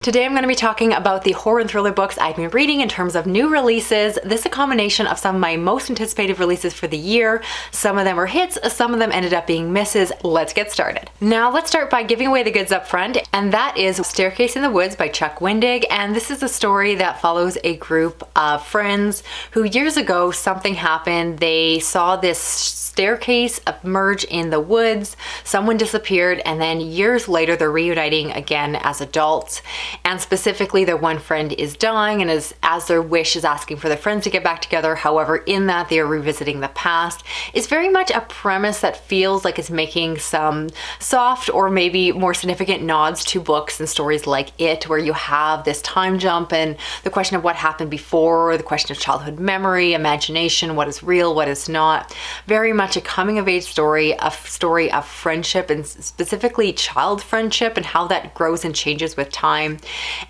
Today I'm going to be talking about the horror and thriller books I've been reading in terms of new releases. This is a combination of some of my most anticipated releases for the year. Some of them were hits, some of them ended up being misses. Let's get started. Now let's start by giving away the goods up front, and that is Staircase in the Woods by Chuck Wendig. And this is a story that follows a group of friends who years ago something happened. They saw this staircase emerge in the woods, someone disappeared, and then years later they're reuniting again as adults. And specifically, their one friend is dying, and as their wish is asking for their friends to get back together. However, in that they are revisiting the past. It's very much a premise that feels like it's making some soft or maybe more significant nods to books and stories like It, where you have this time jump and the question of what happened before, the question of childhood memory, imagination, what is real, what is not. Very much a coming of age story, a story of friendship, and specifically child friendship and how that grows and changes with time.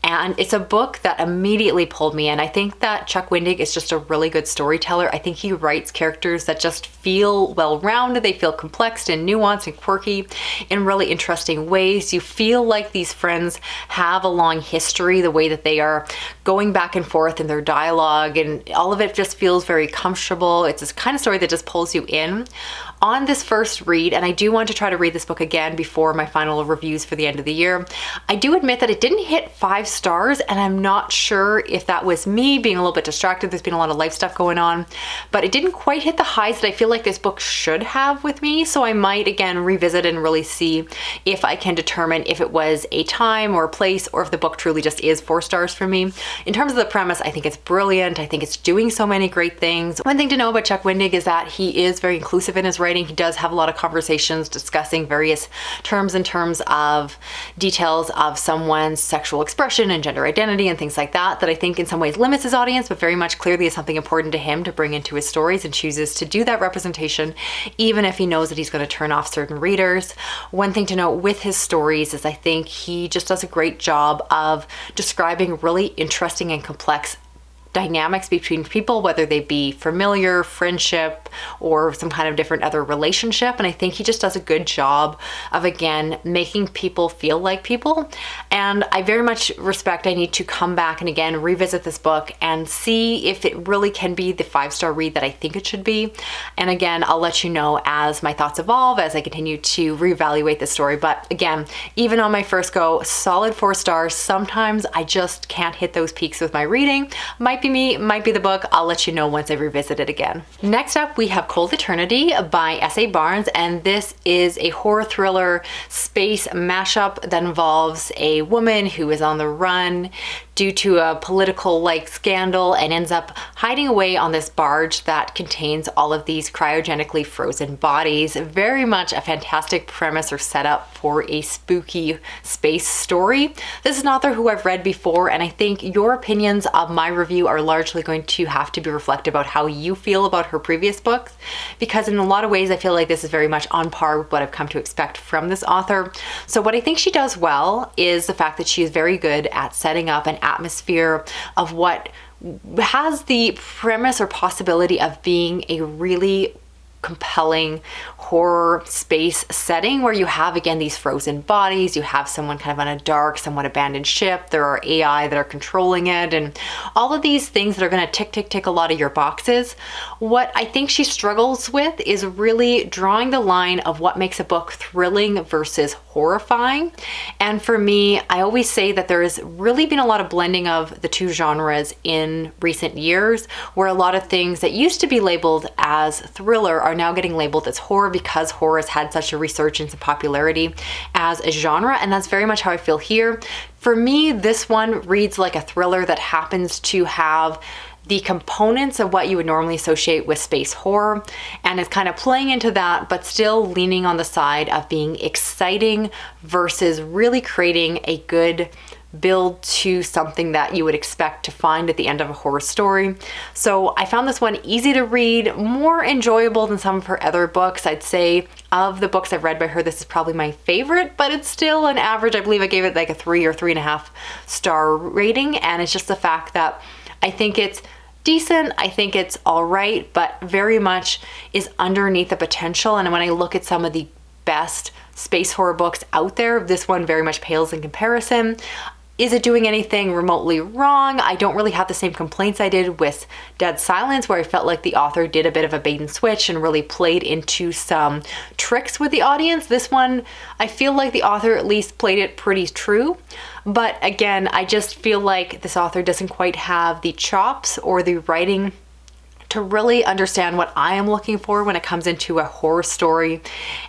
And it's a book that immediately pulled me in. I think that Chuck Wendig is just a really good storyteller. I think he writes characters that just feel well-rounded. They feel complex and nuanced and quirky in really interesting ways. You feel like these friends have a long history, the way that they are going back and forth in their dialogue, and all of it just feels very comfortable. It's this kind of story that just pulls you in. On this first read, and I do want to try to read this book again before my final reviews for the end of the year, I do admit that it didn't hit 5 stars, and I'm not sure if that was me being a little bit distracted. There's been a lot of life stuff going on, but it didn't quite hit the highs that I feel like this book should have with me. So I might again revisit and really see if I can determine if it was a time or a place, or if the book truly just is 4 stars for me. In terms of the premise, I think it's brilliant. I think it's doing so many great things. One thing to know about Chuck Wendig is that he is very inclusive in his writing. He does have a lot of conversations discussing various terms in terms of details of someone's sexual expression and gender identity and things like that, that I think in some ways limits his audience, but very much clearly is something important to him to bring into his stories, and chooses to do that representation even if he knows that he's going to turn off certain readers. One thing to note with his stories is I think he just does a great job of describing really interesting and complex dynamics between people, whether they be familiar, friendship, or some kind of different other relationship. And I think he just does a good job of, again, making people feel like people. And I very much respect, I need to come back and again revisit this book and see if it really can be the 5-star read that I think it should be. And again, I'll let you know as my thoughts evolve, as I continue to reevaluate the story. But again, even on my first go, solid 4 stars. Sometimes I just can't hit those peaks with my reading. Might be me, might be the book. I'll let you know once I revisit it again. Next up, we have Cold Eternity by S.A. Barnes, and this is a horror thriller space mashup that involves a woman who is on the run due to a political scandal and ends up hiding away on this barge that contains all of these cryogenically frozen bodies. Very much a fantastic premise or setup for a spooky space story. This is an author who I've read before, and I think your opinions of my review are largely going to have to be reflective about how you feel about her previous books, because in a lot of ways I feel like this is very much on par with what I've come to expect from this author. So what I think she does well is the fact that she is very good at setting up an atmosphere of what has the premise or possibility of being a really compelling horror space setting, where you have again these frozen bodies, you have someone kind of on a dark, somewhat abandoned ship, there are AI that are controlling it, and all of these things that are going to tick a lot of your boxes. What I think she struggles with is really drawing the line of what makes a book thrilling versus horrifying. And for me, I always say that there has really been a lot of blending of the two genres in recent years, where a lot of things that used to be labeled as thriller are now getting labeled as horror, because horror has had such a resurgence in popularity as a genre, and that's very much how I feel here. For me, this one reads like a thriller that happens to have the components of what you would normally associate with space horror, and it's kind of playing into that, but still leaning on the side of being exciting versus really creating a good build to something that you would expect to find at the end of a horror story. So I found this one easy to read, more enjoyable than some of her other books. I'd say of the books I've read by her, this is probably my favorite, but it's still an average. I believe I gave it like a 3 or 3.5 star rating, and it's just the fact that I think it's decent, I think it's all right, but very much is underneath the potential. And when I look at some of the best space horror books out there, this one very much pales in comparison. Is it doing anything remotely wrong? I don't really have the same complaints I did with Dead Silence, where I felt like the author did a bit of a bait and switch and really played into some tricks with the audience. This one, I feel like the author at least played it pretty true. But again, I just feel like this author doesn't quite have the chops or the writing to really understand what I am looking for when it comes into a horror story,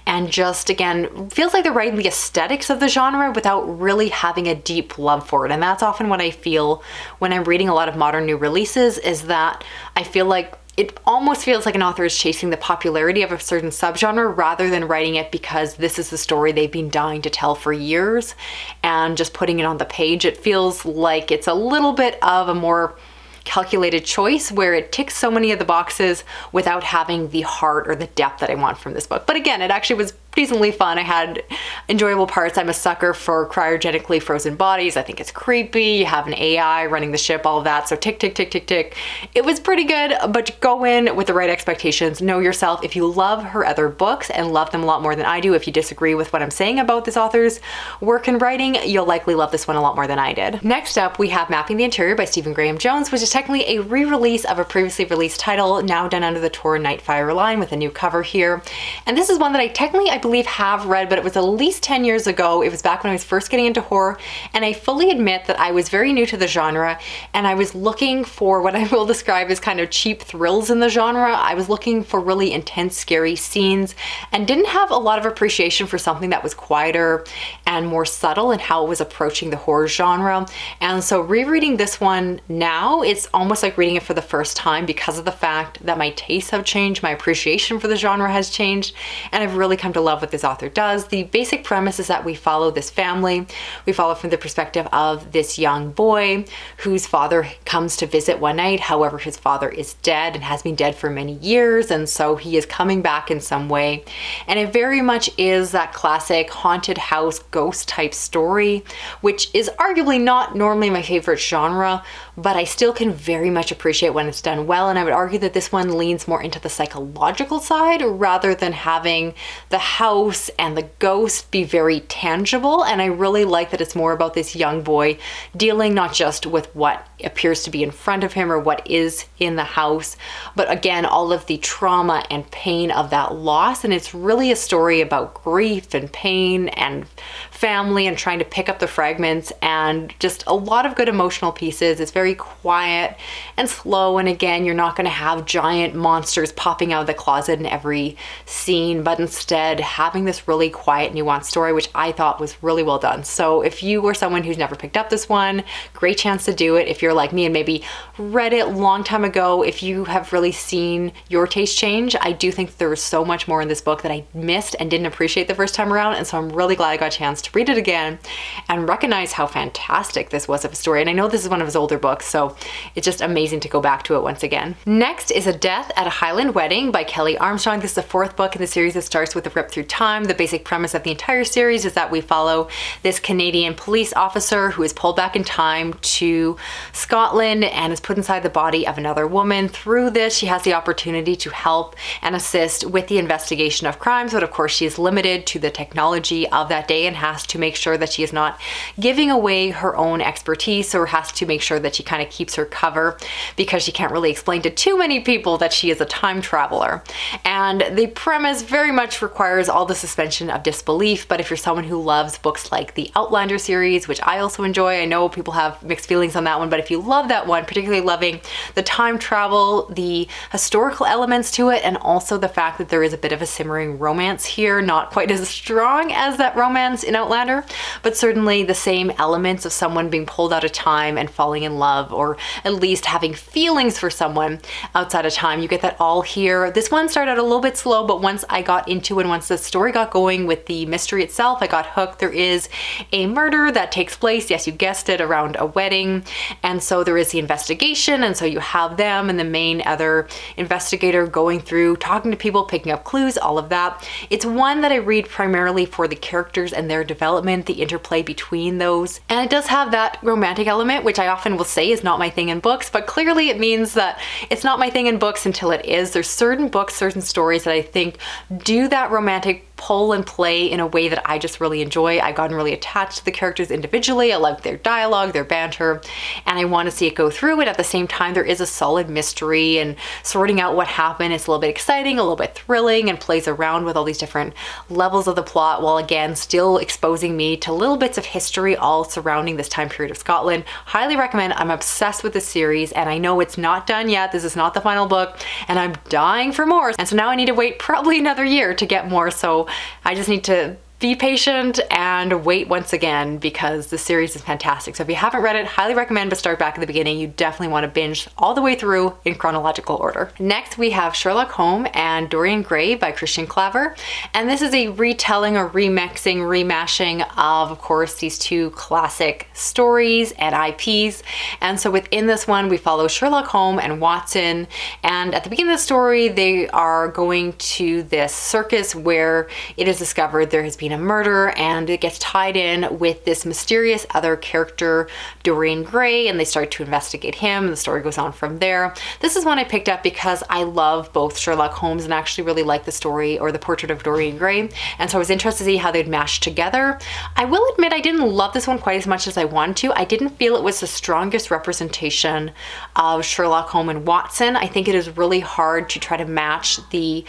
and just, again, feels like they're writing the aesthetics of the genre without really having a deep love for it. And that's often what I feel when I'm reading a lot of modern new releases, is that I feel like it almost feels like an author is chasing the popularity of a certain subgenre rather than writing it because this is the story they've been dying to tell for years and just putting it on the page. It feels like it's a little bit of a more calculated choice where it ticks so many of the boxes without having the heart or the depth that I want from this book. But again, it actually was decently fun. I had enjoyable parts. I'm a sucker for cryogenically frozen bodies. I think it's creepy. You have an AI running the ship, all of that. So tick, tick, tick, tick, tick. It was pretty good, but go in with the right expectations. Know yourself. If you love her other books and love them a lot more than I do, if you disagree with what I'm saying about this author's work and writing, you'll likely love this one a lot more than I did. Next up, we have Mapping the Interior by Stephen Graham Jones, which is technically a re-release of a previously released title, now done under the Tor Nightfire line with a new cover here. And this is one that I believe have read, but it was at least 10 years ago. It was back when I was first getting into horror, and I fully admit that I was very new to the genre, and I was looking for what I will describe as kind of cheap thrills in the genre. I was looking for really intense, scary scenes, and didn't have a lot of appreciation for something that was quieter and more subtle in how it was approaching the horror genre. And so rereading this one now, it's almost like reading it for the first time because of the fact that my tastes have changed, my appreciation for the genre has changed, and I've really come to love what this author does. The basic premise is that we follow this family. We follow from the perspective of this young boy whose father comes to visit one night. However, his father is dead and has been dead for many years, and so he is coming back in some way. And it very much is that classic haunted house ghost type story, which is arguably not normally my favorite genre, but I still can very much appreciate when it's done well. And I would argue that this one leans more into the psychological side rather than having the house and the ghost be very tangible. And I really like that it's more about this young boy dealing not just with what appears to be in front of him or what is in the house, but again, all of the trauma and pain of that loss. And it's really a story about grief and pain and family and trying to pick up the fragments, and just a lot of good emotional pieces. It's very quiet and slow, and again, you're not going to have giant monsters popping out of the closet in every scene, but instead having this really quiet, nuanced story, which I thought was really well done. So if you were someone who's never picked up this one, great chance to do it. If you're like me and maybe read it a long time ago, if you have really seen your taste change, I do think there was so much more in this book that I missed and didn't appreciate the first time around, and so I'm really glad I got a chance to read it again and recognize how fantastic this was of a story. And I know this is one of his older books, so it's just amazing to go back to it once again. Next is A Death at a Highland Wedding by Kelley Armstrong. This is the fourth book in the series that starts with a rip through time. The basic premise of the entire series is that we follow this Canadian police officer who is pulled back in time to Scotland and is put inside the body of another woman. Through this, she has the opportunity to help and assist with the investigation of crimes, but of course she is limited to the technology of that day and has to make sure that she is not giving away her own expertise, or has to make sure that she kind of keeps her cover because she can't really explain to too many people that she is a time traveler. And the premise very much requires all the suspension of disbelief, but if you're someone who loves books like the Outlander series, which I also enjoy, I know people have mixed feelings on that one, but if you love that one, particularly loving the time travel, the historical elements to it, and also the fact that there is a bit of a simmering romance here, not quite as strong as that romance in Outlander, but certainly the same elements of someone being pulled out of time and falling in love, or at least having feelings for someone outside of time. You get that all here. This one started out a little bit slow, but once I got into it, and once the story got going with the mystery itself, I got hooked. There is a murder that takes place, yes, you guessed it, around a wedding, and so there is the investigation, and so you have them and the main other investigator going through, talking to people, picking up clues, all of that. It's one that I read primarily for the characters and their development, the interplay between those, and it does have that romantic element, which I often will say is not my thing in books, but clearly it means that it's not my thing in books until it is. There's certain books, certain stories that I think do that romantic pull and play in a way that I just really enjoy. I've gotten really attached to the characters individually. I love their dialogue, their banter, and I want to see it go through. And at the same time, there is a solid mystery and sorting out what happened. It's a little bit exciting, a little bit thrilling, and plays around with all these different levels of the plot, while again, still exposing me to little bits of history all surrounding this time period of Scotland. Highly recommend. I'm obsessed with this series, and I know it's not done yet. This is not the final book, and I'm dying for more. And so now I need to wait probably another year to get more. So I just need to be patient and wait once again, because the series is fantastic. So if you haven't read it, highly recommend, but start back at the beginning. You definitely want to binge all the way through in chronological order. Next, we have Sherlock Holmes and Dorian Gray by Christian Klaver. And this is a retelling or remixing, remashing of course, these two classic stories and IPs. And so within this one, we follow Sherlock Holmes and Watson. And at the beginning of the story, they are going to this circus where it is discovered there has been a murder, and it gets tied in with this mysterious other character, Dorian Gray, and they start to investigate him, and the story goes on from there. This is one I picked up because I love both Sherlock Holmes and actually really like the story or the portrait of Dorian Gray, and so I was interested to see how they'd mash together. I will admit I didn't love this one quite as much as I wanted to. I didn't feel it was the strongest representation of Sherlock Holmes and Watson. I think it is really hard to try to match the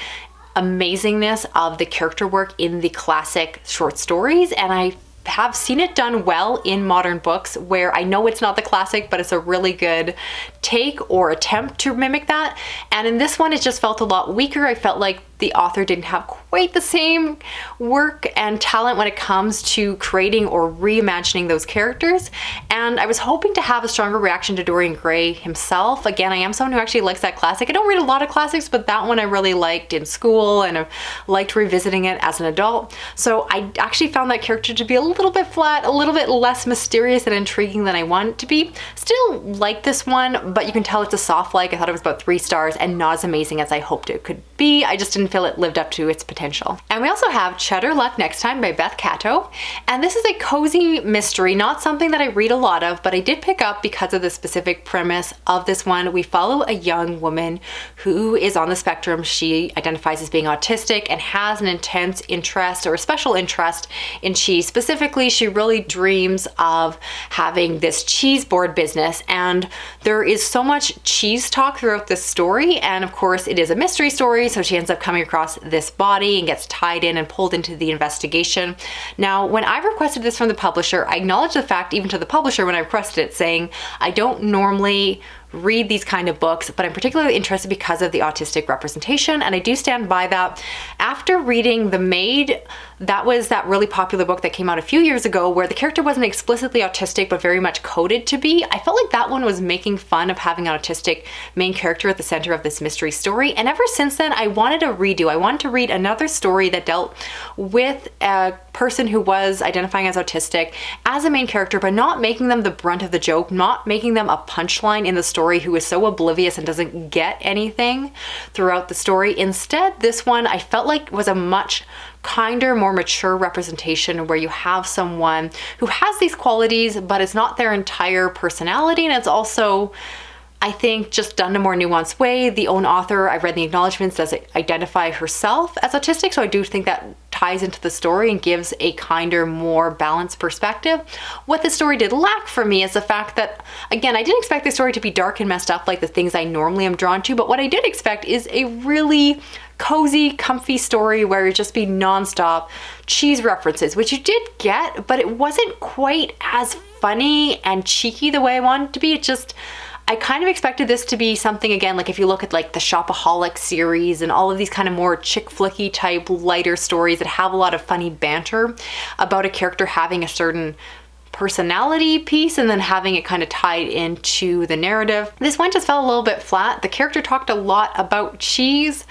amazingness of the character work in the classic short stories, and I have seen it done well in modern books where I know it's not the classic, but it's a really good take or attempt to mimic that. And in this one, it just felt a lot weaker. I felt like the author didn't have quite the same work and talent when it comes to creating or reimagining those characters. And I was hoping to have a stronger reaction to Dorian Gray himself. Again, I am someone who actually likes that classic. I don't read a lot of classics, but that one I really liked in school, and I've liked revisiting it as an adult. So I actually found that character to be a little bit flat, a little bit less mysterious and intriguing than I want it to be. Still like this one, but you can tell it's a soft like. I thought it was about 3 stars and not as amazing as I hoped it could be. I just didn't feel it lived up to its potential. And we also have Cheddar Luck Next Time by Beth Cato. And this is a cozy mystery, not something that I read a lot of, but I did pick up because of the specific premise of this one. We follow a young woman who is on the spectrum. She identifies as being autistic and has an intense interest or a special interest in cheese. Specifically, she really dreams of having this cheese board business, and there is so much cheese talk throughout this story. And of course, it is a mystery story, so she ends up coming across this body and gets tied in and pulled into the investigation. Now, when I requested this from the publisher, I acknowledged the fact, even to the publisher when I requested it, saying I don't normally read these kind of books, but I'm particularly interested because of the autistic representation, and I do stand by that. After reading The Maid, that was that really popular book that came out a few years ago where the character wasn't explicitly autistic but very much coded to be. I felt like that one was making fun of having an autistic main character at the center of this mystery story, and ever since then I wanted a redo. I wanted to read another story that dealt with a person who was identifying as autistic as a main character, but not making them the brunt of the joke, not making them a punchline in the story who is so oblivious and doesn't get anything throughout the story. Instead, this one I felt like was a much kinder, more mature representation where you have someone who has these qualities, but it's not their entire personality, and it's also, I think, just done in a more nuanced way. The own author, I've read the acknowledgements, does identify herself as autistic, so I do think that ties into the story and gives a kinder, more balanced perspective. What the story did lack for me is the fact that, again, I didn't expect the story to be dark and messed up like the things I normally am drawn to, but what I did expect is a really cozy, comfy story where it just be nonstop cheese references, which you did get, but it wasn't quite as funny and cheeky the way I wanted it to be. It just, I kind of expected this to be something, again, like if you look at like the Shopaholic series and all of these kind of more chick flicky type lighter stories that have a lot of funny banter about a character having a certain personality piece and then having it kind of tied into the narrative. This one just felt a little bit flat. The character talked a lot about cheese,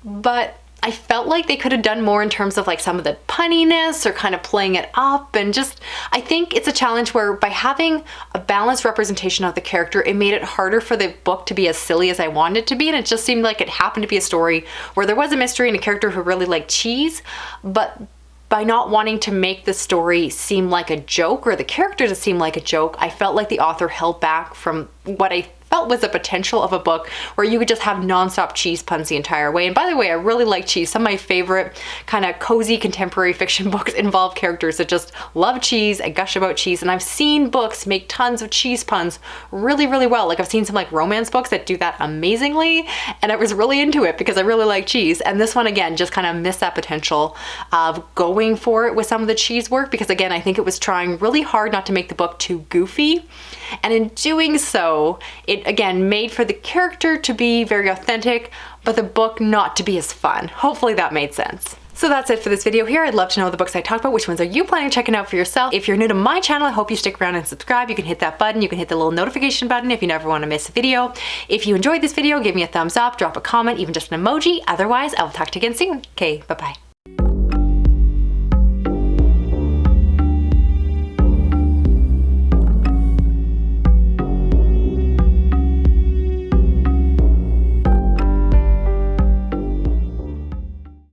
but I felt like they could have done more in terms of like some of the punniness or kind of playing it up, and just, I think it's a challenge where by having a balanced representation of the character, it made it harder for the book to be as silly as I wanted it to be, and it just seemed like it happened to be a story where there was a mystery and a character who really liked cheese, but by not wanting to make the story seem like a joke or the character to seem like a joke, I felt like the author held back from what I felt was the potential of a book where you could just have nonstop cheese puns the entire way. And by the way, I really like cheese. Some of my favorite kind of cozy contemporary fiction books involve characters that just love cheese and gush about cheese. And I've seen books make tons of cheese puns really, really well. Like I've seen some like romance books that do that amazingly, and I was really into it because I really like cheese. And this one, again, just kind of missed that potential of going for it with some of the cheese work, because again, I think it was trying really hard not to make the book too goofy. And in doing so, it again made for the character to be very authentic, but the book not to be as fun. Hopefully that made sense. So that's it for this video here. I'd love to know the books I talked about. Which ones are you planning on checking out for yourself? If you're new to my channel, I hope you stick around and subscribe. You can hit that button. You can hit the little notification button if you never want to miss a video. If you enjoyed this video, give me a thumbs up, drop a comment, even just an emoji. Otherwise, I will talk to you again soon. Okay, bye-bye.